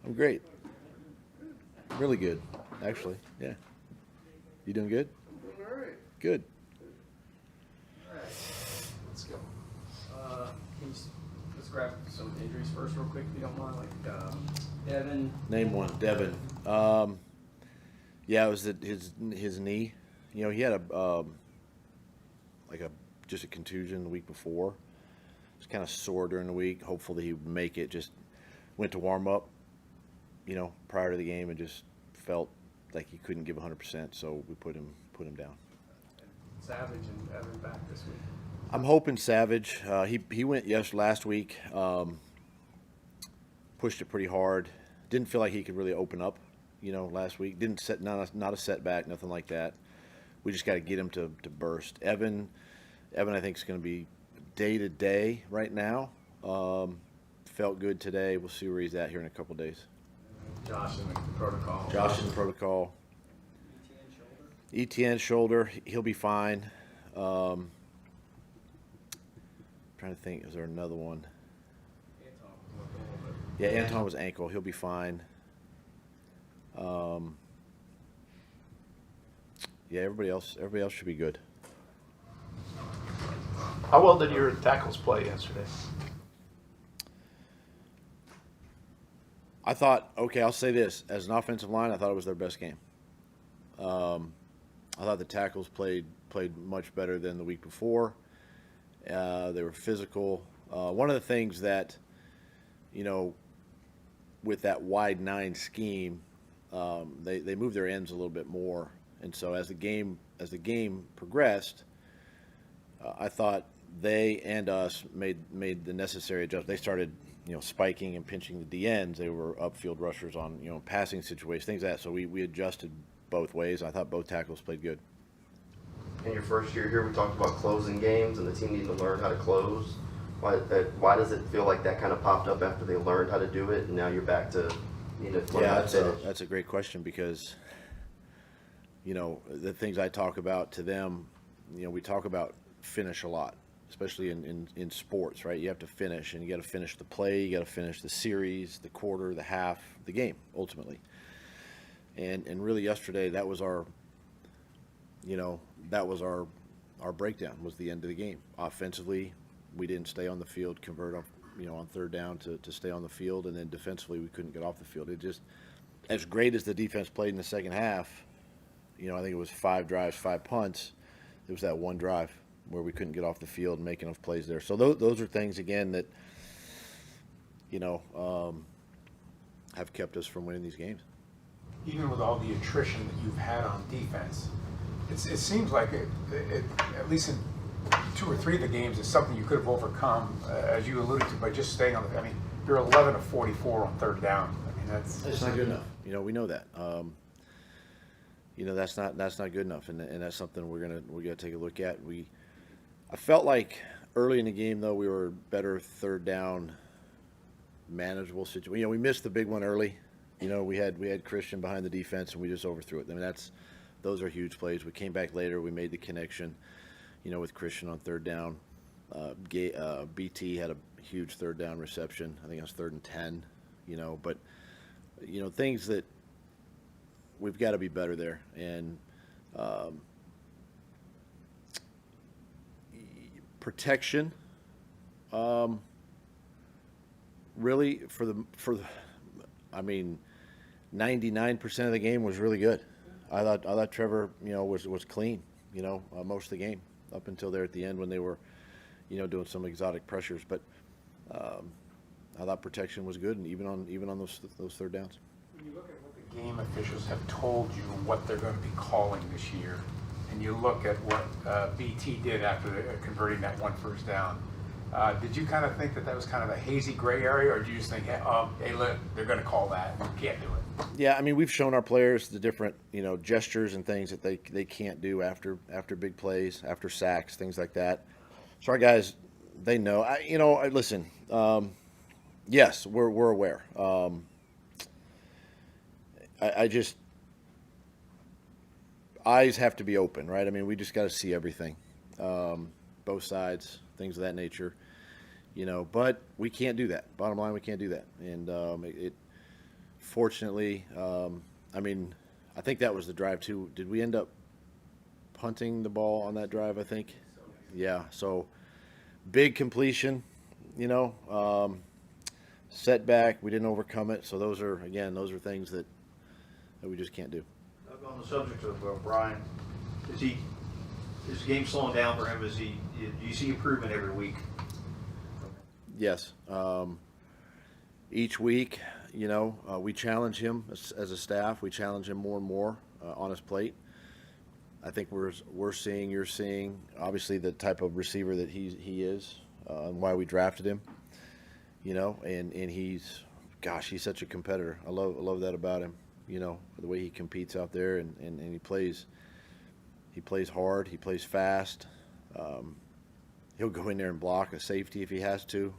I'm great. Really good, actually. Yeah. You doing good? Doing all right. Good. All right. Let's go. Let's grab some injuries first, real quick, if you don't mind. Like Devin. Name one. Devin. Yeah, it was his knee. You know, he had just a contusion the week before. It was kind of sore during the week. Hopefully he would make it. Just went to warm up, prior to the game and just felt like he couldn't give 100%. So we put him down. Savage and Evan back this week. I'm hoping Savage. He went last week. Pushed it pretty hard. Didn't feel like he could really open up. Last week didn't set not a setback, nothing like that. We just got to get him to burst. Evan, I think is going to be day to day right now. Felt good today. We'll see where he's at here in a couple days. Josh in the protocol. ETN shoulder. He'll be fine. Trying to think, is there another one? Yeah, Anton was ankle. He'll be fine. Yeah, everybody else should be good. How well did your tackles play yesterday? I thought, I'll say this. As an offensive line, I thought it was their best game. I thought the tackles played much better than the week before. They were physical. One of the things that, with that wide 9 scheme, they moved their ends a little bit more. And so as the game progressed, I thought they and us made the necessary adjustments. They started, spiking and pinching the D ends. They were upfield rushers on, passing situations, things like that. So we adjusted both ways. I thought both tackles played good. In your first year here, we talked about closing games and the team needing to learn how to close. Why does it feel like that kind of popped up after they learned how to do it, and now you're back to needing to learn how to finish? That's a great question because, the things I talk about to them, we talk about finish a lot, especially in sports, right? You have to finish, and you got to finish the play, you got to finish the series, the quarter, the half, the game, ultimately. And really yesterday, that was our breakdown, was the end of the game. Offensively, we didn't stay on the field, convert on third down to stay on the field, and then defensively we couldn't get off the field. It just, as great as the defense played in the second half, I think it was 5 drives, 5 punts. There was that one drive where we couldn't get off the field and make enough plays there. So those are things, again, that, have kept us from winning these games. Even with all the attrition that you've had on defense, it seems like it, at least in 2 or 3 of the games, is something you could have overcome, as you alluded to, by just staying on the. I mean, you're 11 of 44 on third down. I mean, that's not good enough. We know that. That's not good enough, and that's something we're gonna take a look at. I felt like early in the game, though, we were better third down, manageable situation. We missed the big one early. We had Christian behind the defense, and we just overthrew it. I mean, those are huge plays. We came back later. We made the connection, with Christian on third down. BT had a huge third down reception. I think it was 3rd and 10. But things that we've got to be better there. And protection, really for the. I mean, 99% of the game was really good. I thought Trevor, was clean, most of the game up until there at the end when they were, doing some exotic pressures. But I thought protection was good, and even on those third downs. When you look at what the game officials have told you what they're going to be calling this year, and you look at what BT did after converting that one first down. Did you kind of think that was kind of a hazy gray area, or do you just think, hey, look, they're going to call that, you can't do it? Yeah, I mean, we've shown our players the different, gestures and things that they can't do after big plays, after sacks, things like that. So our guys, they know. Listen, yes, we're aware. I just, eyes have to be open, right? I mean, we just got to see everything, both sides, things of that nature. But we can't do that. Bottom line, we can't do that. And fortunately, I mean, I think that was the drive too. Did we end up punting the ball on that drive? I think. Yeah. So big completion, you know, setback. We didn't overcome it. So those are things that we just can't do. Doug, on the subject of Brian, is the game slowing down for him? Do you see improvement every week? Yes. Each week, you know, we challenge him as a staff. We challenge him more and more on his plate. I think you're seeing obviously the type of receiver that he is, and why we drafted him. You know, and he's such a competitor. I love that about him. You know, the way he competes out there, and he plays hard. He plays fast. He'll go in there and block a safety if he has to.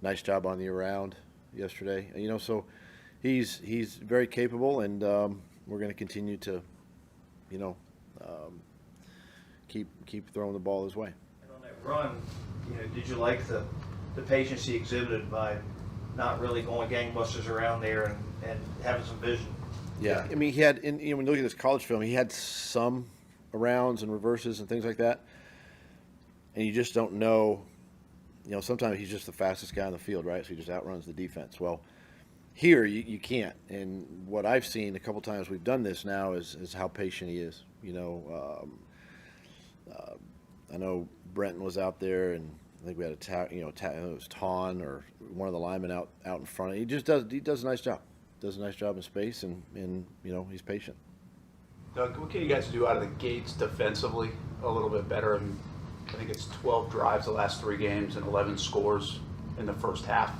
Nice job on the around yesterday. You know, so he's very capable, and we're going to continue to, you know, keep throwing the ball his way. And on that run, you know, did you like the patience he exhibited by not really going gangbusters around there and having some vision? Yeah, I mean, he had, when you look at his college film, he had some arounds and reverses and things like that, and you just don't know. You know, sometimes he's just the fastest guy on the field, right? So he just outruns the defense. Well, here you can't. And what I've seen a couple times we've done this now is how patient he is. You know, I know Brenton was out there, and I think we had it was Ton or one of the linemen out in front. He does a nice job. Does a nice job in space, and you know, he's patient. Doug, what can you guys do out of the gates defensively a little bit better? And I think it's 12 drives the last 3 games and 11 scores in the first half. Is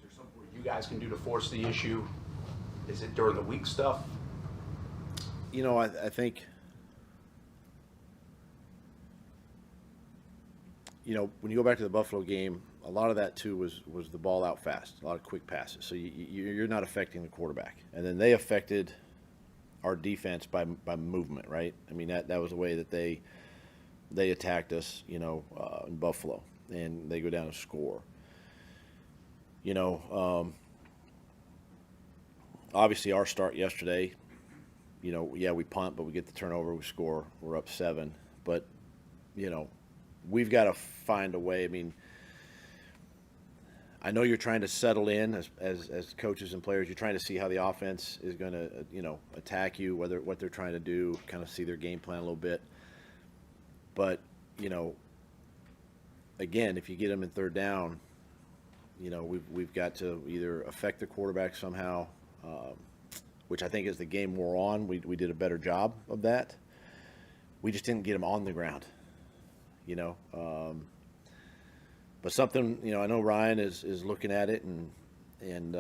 there something you guys can do to force the issue? Is it during the week stuff? You know, I think, you know, when you go back to the Buffalo game, a lot of that too was the ball out fast, a lot of quick passes. So you're not affecting the quarterback, and then they affected our defense by movement, right? I mean, that was the way that they attacked us, you know, in Buffalo, and they go down and score. You know, obviously our start yesterday, you know, yeah, we punt, but we get the turnover, we score, we're up 7. But, you know, we've got to find a way. I mean, I know you're trying to settle in as coaches and players. You're trying to see how the offense is going to, you know, attack you, what they're trying to do, kind of see their game plan a little bit. But, you know, again, if you get them in third down, you know, we've got to either affect the quarterback somehow, which I think as the game wore on, we did a better job of that. We just didn't get them on the ground, you know. But something, you know, I know Ryan is looking at it and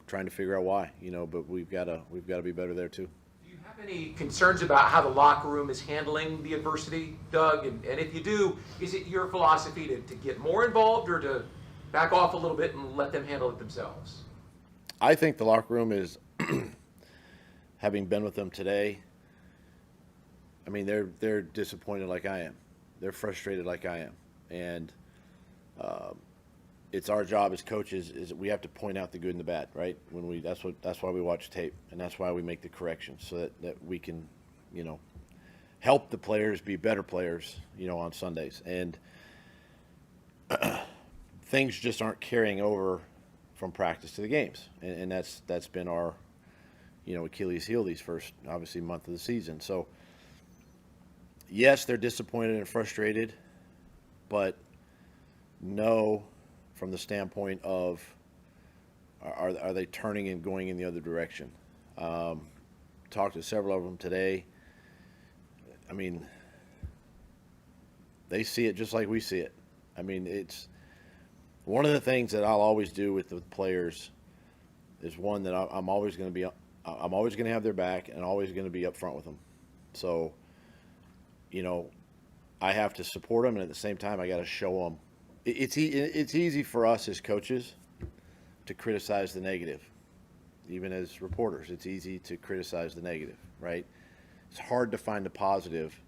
trying to figure out why, you know. But we've got to be better there too. Do you have any concerns about how the locker room is handling the adversity, Doug? And if you do, is it your philosophy to get more involved or to back off a little bit and let them handle it themselves? I think the locker room is, having been with them today, I mean, they're disappointed like I am. They're frustrated like I am. And it's our job as coaches is that we have to point out the good and the bad, right? That's why we watch tape, and that's why we make the corrections so that we can, you know, help the players be better players, you know, on Sundays. And things just aren't carrying over from practice to the games, and that's been our, you know, Achilles heel these first obviously month of the season. So yes, they're disappointed and frustrated. But no, from the standpoint of are they turning and going in the other direction? Talked to several of them today. I mean, they see it just like we see it. I mean, it's one of the things that I'll always do with the players is one that I'm always going to have their back and always going to be up front with them. So, you know, I have to support them, and at the same time, I got to show them. It's easy for us as coaches to criticize the negative, even as reporters. It's easy to criticize the negative, right? It's hard to find the positive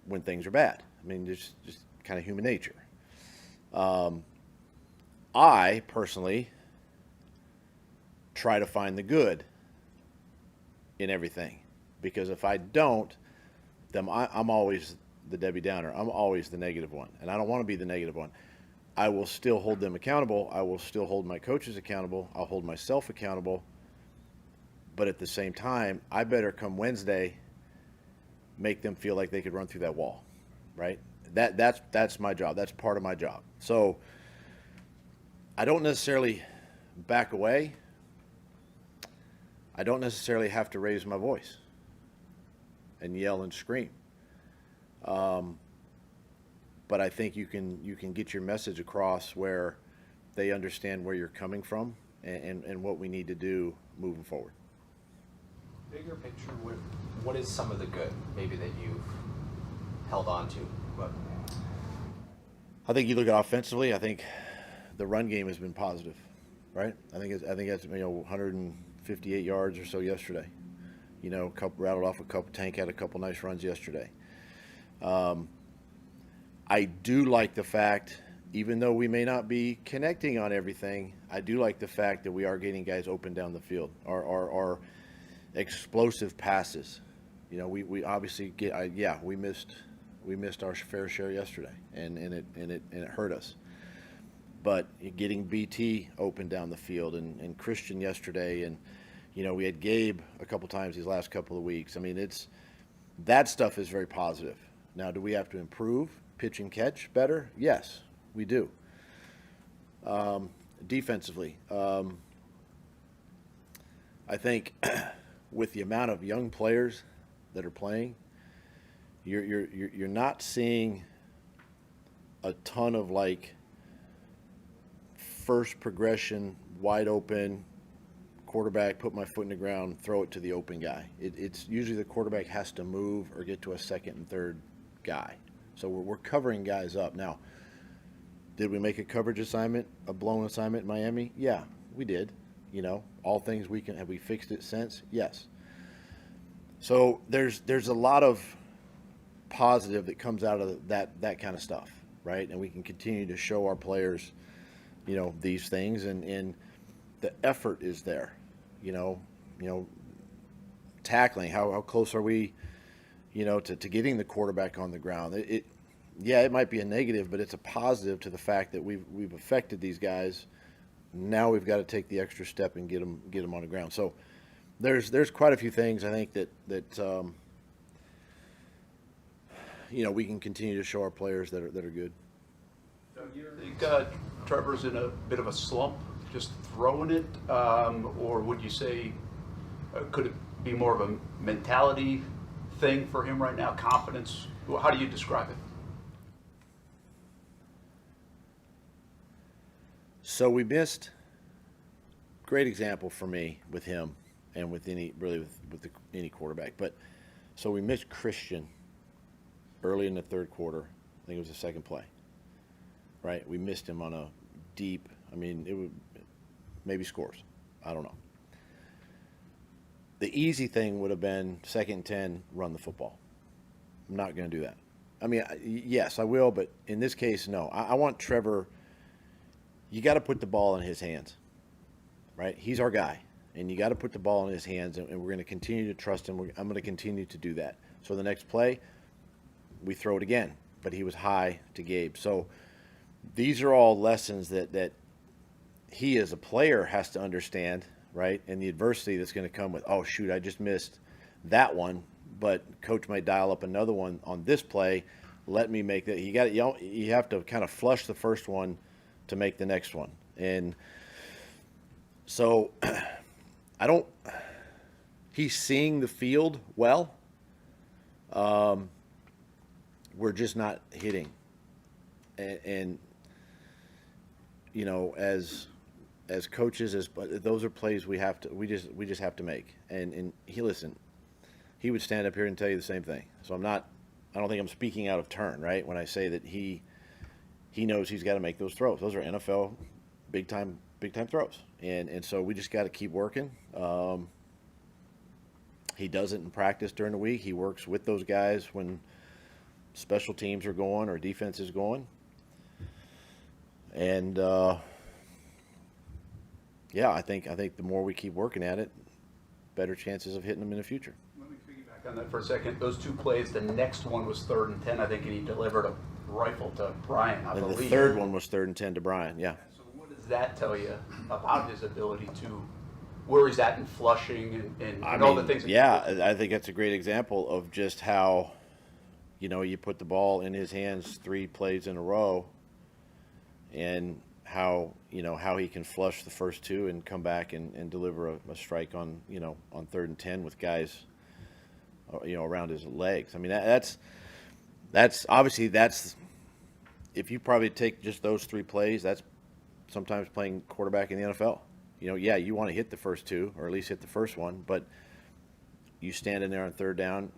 when things are bad. I mean, just kind of human nature. I personally try to find the good in everything, because if I don't, then I'm always the Debbie Downer. I'm always the negative one, and I don't want to be the negative one. I will still hold them accountable. I will still hold my coaches accountable. I'll hold myself accountable. But at the same time, I better come Wednesday make them feel like they could run through that wall, right? That's my job. That's part of my job. So I don't necessarily back away. I don't necessarily have to raise my voice and yell and scream. But I think you can get your message across where they understand where you're coming from and what we need to do moving forward. Bigger picture, what is some of the good maybe that you've held on to? But I think you look at offensively. I think the run game has been positive, right? I think that's 158 yards or so yesterday. Rattled off a couple. Tank had a couple nice runs yesterday. I do like the fact, even though we may not be connecting on everything, I do like the fact that we are getting guys open down the field. Our explosive passes. We obviously we missed our fair share yesterday, and it hurt us. But getting BT open down the field and Christian yesterday, and we had Gabe a couple times these last couple of weeks. I mean, that stuff is very positive. Now, do we have to improve pitch and catch better? Yes, we do. Defensively, I think with the amount of young players that are playing, you're not seeing a ton of first progression, wide open, quarterback, put my foot in the ground, throw it to the open guy. It's usually the quarterback has to move or get to a second and third guy. So we're covering guys up. Now, did we make a coverage assignment, a blown assignment in Miami? Yeah, we did. All things we can. Have we fixed it since? Yes. So there's a lot of positive that comes out of that kind of stuff, right? And we can continue to show our players, these things, and the effort is there. Tackling. How close are we, to getting the quarterback on the ground? It might be a negative, but it's a positive to the fact that we've affected these guys. Now we've got to take the extra step and get them on the ground. So there's quite a few things I think that we can continue to show our players that are good. I think Trevor's in a bit of a slump, just throwing it, or would you say could it be more of a mentality thing for him right now? Confidence? How do you describe it? So we missed. Great example for me with him, and with any quarterback. But so we missed Christian early in the third quarter. I think it was the second play. Right, we missed him on a deep. I mean, it would maybe scores. I don't know. The easy thing would have been 2nd and 10, run the football. I'm not going to do that. I mean, yes, I will, but in this case, no. I want Trevor. You got to put the ball in his hands, right? He's our guy, and you got to put the ball in his hands, and we're going to continue to trust him. I'm going to continue to do that. So the next play, we throw it again, but he was high to Gabe. So these are all lessons that he as a player has to understand, right? And the adversity that's going to come with, oh, shoot, I just missed that one, but coach might dial up another one on this play. Let me make that. You have to kind of flush the first one to make the next one. And so he's seeing the field well. We're just not hitting. And as coaches, those are plays we just have to make. And he would stand up here and tell you the same thing. So I don't think I'm speaking out of turn, right? When I say that he knows he's got to make those throws. Those are NFL big time throws. And so we just got to keep working. He does it in practice during the week. He works with those guys when special teams are going or defense is going. And yeah, I think the more we keep working at it, better chances of hitting them in the future. Let me piggyback on that for a second. Those 2 plays, the next one was 3rd and 10, I think, and he delivered a rifle to Brian, I And believe. the third one was 3rd and 10 to Brian. Yeah. So what does that tell you about his ability to, where he's at in flushing and all the things? Yeah, I think that's a great example of just how, you put the ball in his hands 3 plays in a row, and how he can flush the first 2 and come back and deliver a strike on 3rd and 10 with guys around his legs. I mean, that's obviously, if you probably take just those 3 plays, that's sometimes playing quarterback in the NFL. Yeah, you want to hit the first 2 or at least hit the first one, but you stand in there on 3rd down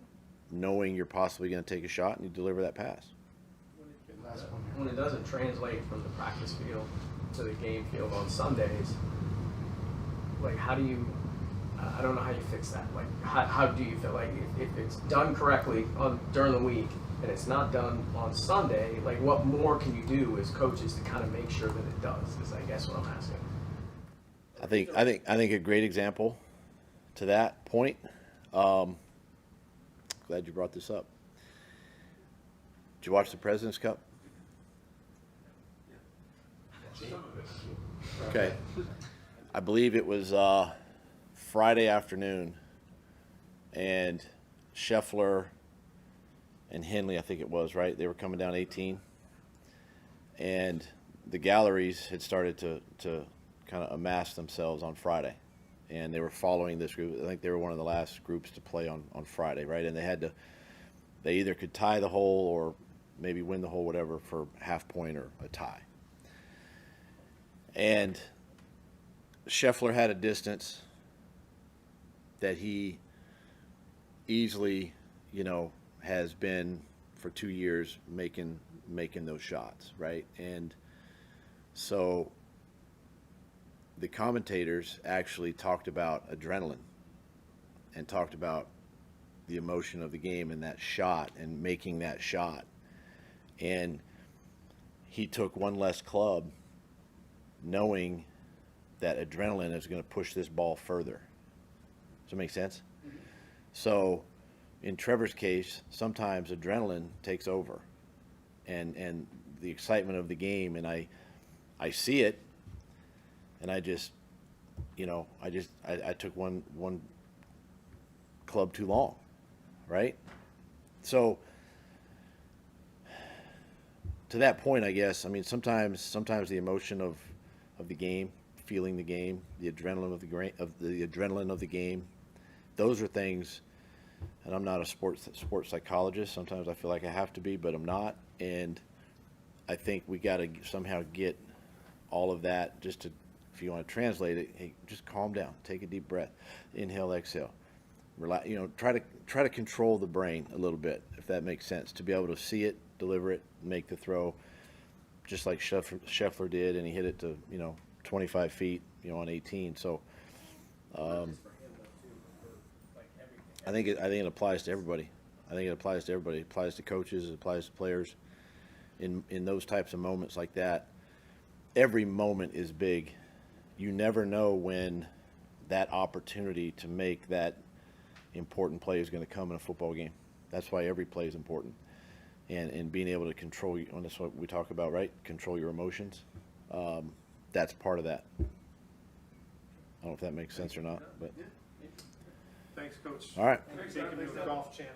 knowing you're possibly going to take a shot and you deliver that pass. When it doesn't translate from the practice field to the game field on Sundays, like how do you, I don't know how you fix that. Like how do you feel like if it's done correctly during the week and it's not done on Sunday, like what more can you do as coaches to kind of make sure that it does, is I guess what I'm asking. I think a great example to that point, glad you brought this up. Did you watch the President's Cup? Okay. I believe it was Friday afternoon, and Scheffler and Henley, I think it was, right? They were coming down 18, and the galleries had started to kind of amass themselves on Friday, and they were following this group. I think they were one of the last groups to play on Friday, right? And they either could tie the hole or maybe win the hole, whatever, for half point or a tie. And Scheffler had a distance that he easily, has been for 2 years making those shots, right? And so the commentators actually talked about adrenaline and talked about the emotion of the game and that shot and making that shot. And he took one less club knowing that adrenaline is going to push this ball further. Does that make sense? Mm-hmm. So in Trevor's case, sometimes adrenaline takes over and the excitement of the game, and I see it, and I took one club too long, right? So to that point, I guess, I mean, sometimes the emotion of the game, feeling the game, the adrenaline of the game, those are things. And I'm not a sports psychologist. Sometimes I feel like I have to be, but I'm not. And I think we got to somehow get all of that. Just to, if you want to translate it, hey, just calm down, take a deep breath, inhale, exhale, relax. Try to control the brain a little bit, if that makes sense, to be able to see it, deliver it, make the throw, just like Scheffler did, and he hit it to 25 feet, on 18. So. I think it applies to everybody. It applies to coaches. It applies to players. In those types of moments like that, every moment is big. You never know when that opportunity to make that important play is going to come in a football game. That's why every play is important. And being able to control, and that's what we talk about, right? Control your emotions. That's part of that. I don't know if that makes sense or not, but. Thanks, Coach. All right. Thanks, Golf Channel.